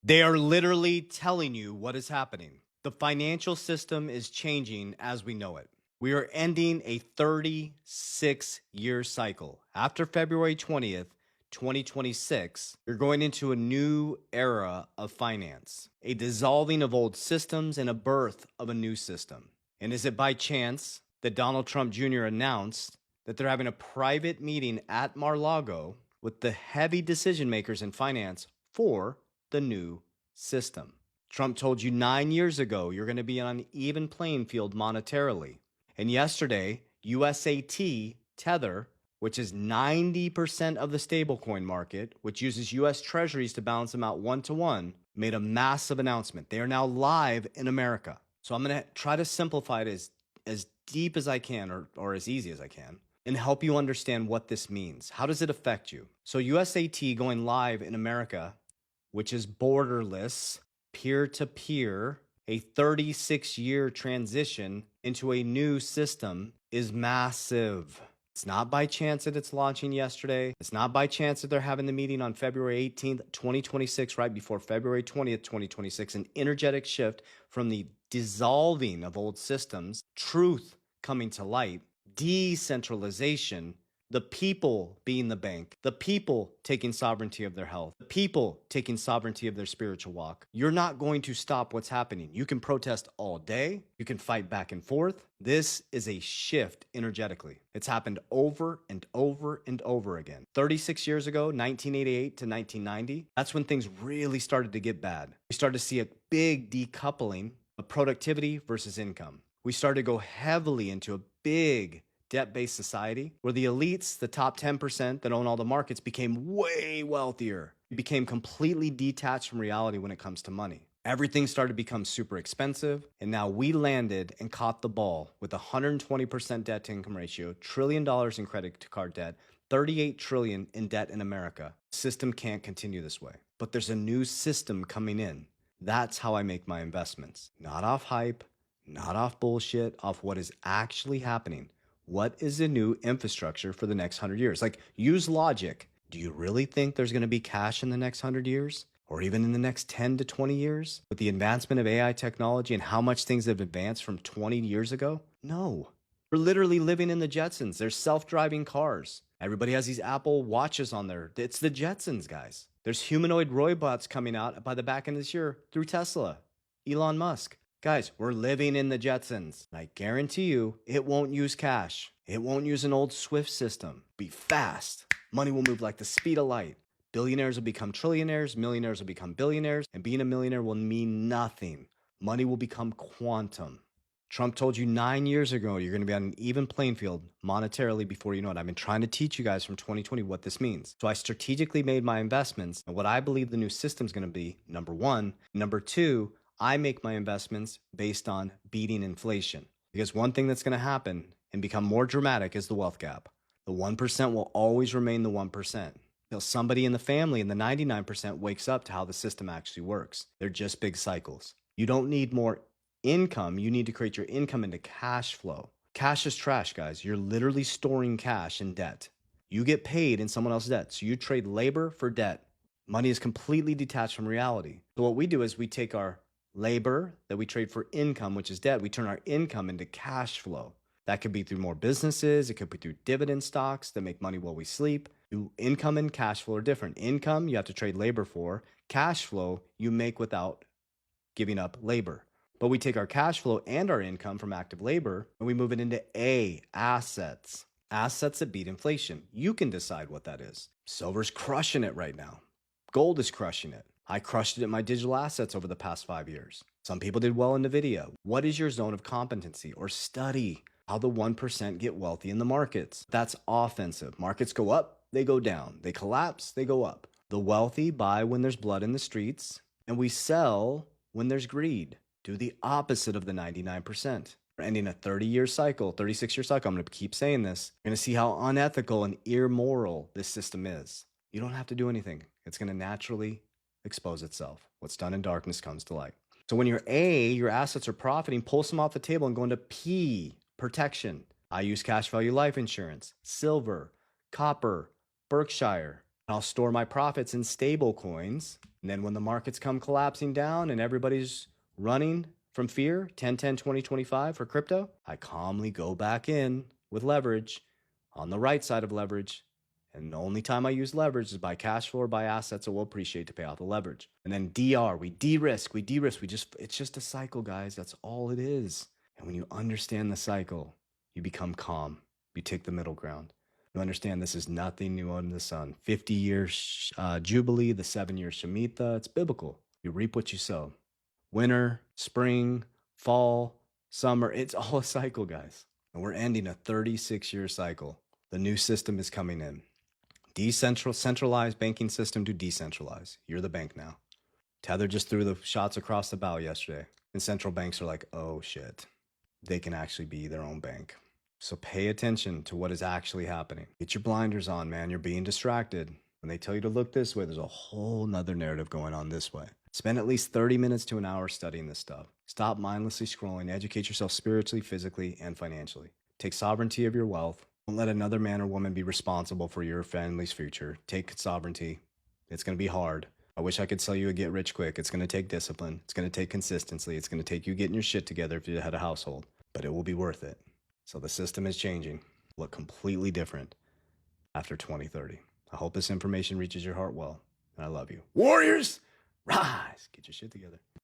They are literally telling you what is happening. The financial system is changing as we know it. We are ending a 36-year cycle. After February 20th, 2026, you're going into a new era of finance, a dissolving of old systems and a birth of a new system. And is it by chance that Donald Trump Jr. announced that they're having a private meeting at Mar-Lago with the heavy decision makers in finance for the new system? Trump told you 9 years ago you're going to be on an even playing field monetarily. And yesterday, USAT Tether, which is 90% of the stablecoin market, which uses US treasuries to balance them out 1-to-1, made a massive announcement. They are now live in America. So I'm going to try to simplify it as deep as I can or as easy as I can and help you understand what this means. How does it affect you? So USAT going live in America, which is borderless, peer-to-peer, a 36-year transition into a new system is massive. It's not by chance that it's launching yesterday. It's not by chance that they're having the meeting on February 18th, 2026, right before February 20th, 2026, an energetic shift from the dissolving of old systems, truth coming to light, decentralization, the people being the bank, the people taking sovereignty of their health, the people taking sovereignty of their spiritual walk. You're not going to stop what's happening. You can protest all day. You can fight back and forth. This is a shift energetically. It's happened over and over and over again. 36 years ago, 1988 to 1990, that's when things really started to get bad. We started to see a big decoupling of productivity versus income. We started to go heavily into a big debt-based society where the elites, the top 10% that own all the markets, became way wealthier. It became completely detached from reality when it comes to money. Everything started to become super expensive, and now we landed and caught the ball with 120% debt to income ratio, $1 trillion in credit card debt, 38 trillion in debt in America. The system can't continue this way. But there's a new system coming in. That's how I make my investments. Not off hype, not off bullshit, off what is actually happening. What is the new infrastructure for the next 100 years? Like, use logic. Do you really think there's going to be cash in the next 100 years? Or even in the next 10 to 20 years? With the advancement of AI technology and how much things have advanced from 20 years ago? No. We're literally living in the Jetsons. There's self-driving cars. Everybody has these Apple Watches on there. It's the Jetsons, guys. There's humanoid robots coming out by the back end of this year through Tesla, Elon Musk. Guys, we're living in the Jetsons. I guarantee you, it won't use cash. It won't use an old Swift system. Be fast. Money will move like the speed of light. Billionaires will become trillionaires. Millionaires will become billionaires. And being a millionaire will mean nothing. Money will become quantum. Trump told you 9 years ago you're going to be on an even playing field monetarily before you know it. I've been trying to teach you guys from 2020 what this means. So I strategically made my investments and what I believe the new system is going to be, number one. Number two, I make my investments based on beating inflation. Because one thing that's going to happen and become more dramatic is the wealth gap. The 1% will always remain the 1%. Until somebody in the family in the 99% wakes up to how the system actually works. They're just big cycles. You don't need more income. You need to create your income into cash flow. Cash is trash, guys. You're literally storing cash in debt. You get paid in someone else's debt. So you trade labor for debt. Money is completely detached from reality. So what we do is we take our labor that we trade for income, which is debt. We turn our income into cash flow. That could be through more businesses. It could be through dividend stocks that make money while we sleep. Income and cash flow are different. Income, you have to trade labor for. Cash flow, you make without giving up labor. But we take our cash flow and our income from active labor and we move it into assets. Assets that beat inflation. You can decide what that is. Silver's crushing it right now. Gold is crushing it. I crushed it in my digital assets over the past 5 years. Some people did well in NVIDIA. What is your zone of competency? Or study how the 1% get wealthy in the markets. That's offensive. Markets go up, they go down. They collapse, they go up. The wealthy buy when there's blood in the streets, and we sell when there's greed. Do the opposite of the 99%. We're ending a 30-year cycle, 36-year cycle. I'm going to keep saying this. You're going to see how unethical and immoral this system is. You don't have to do anything. It's going to naturally expose itself. What's done in darkness comes to light. So when you're A, your assets are profiting, pull some off the table and go into P, protection. I use cash value life insurance, silver, copper, Berkshire. I'll store my profits in stable coins. And then when the markets come collapsing down and everybody's running from fear, 10, 10, 20, 25 for crypto, I calmly go back in with leverage on the right side of leverage. And the only time I use leverage is by cash flow or by assets that will appreciate to pay off the leverage. And then DR, we de-risk. It's just a cycle, guys. That's all it is. And when you understand the cycle, you become calm. You take the middle ground. You understand this is nothing new under the sun. 50 years Jubilee, the 7 year Shemitah. It's biblical. You reap what you sow. Winter, spring, fall, summer. It's all a cycle, guys. And we're ending a 36-year cycle. The new system is coming in. Centralized banking system to decentralized. You're the bank now. Tether just threw the shots across the bow yesterday. And central banks are like, oh shit. They can actually be their own bank. So pay attention to what is actually happening. Get your blinders on, man. You're being distracted. When they tell you to look this way, there's a whole nother narrative going on this way. Spend at least 30 minutes to an hour studying this stuff. Stop mindlessly scrolling. Educate yourself spiritually, physically, and financially. Take sovereignty of your wealth. Don't let another man or woman be responsible for your family's future. Take sovereignty. It's going to be hard. I wish I could tell you a get rich quick. It's going to take discipline. It's going to take consistency. It's going to take you getting your shit together if you had a household. But it will be worth it. So the system is changing. Look completely different after 2030. I hope this information reaches your heart well. And I love you. Warriors, rise! Get your shit together.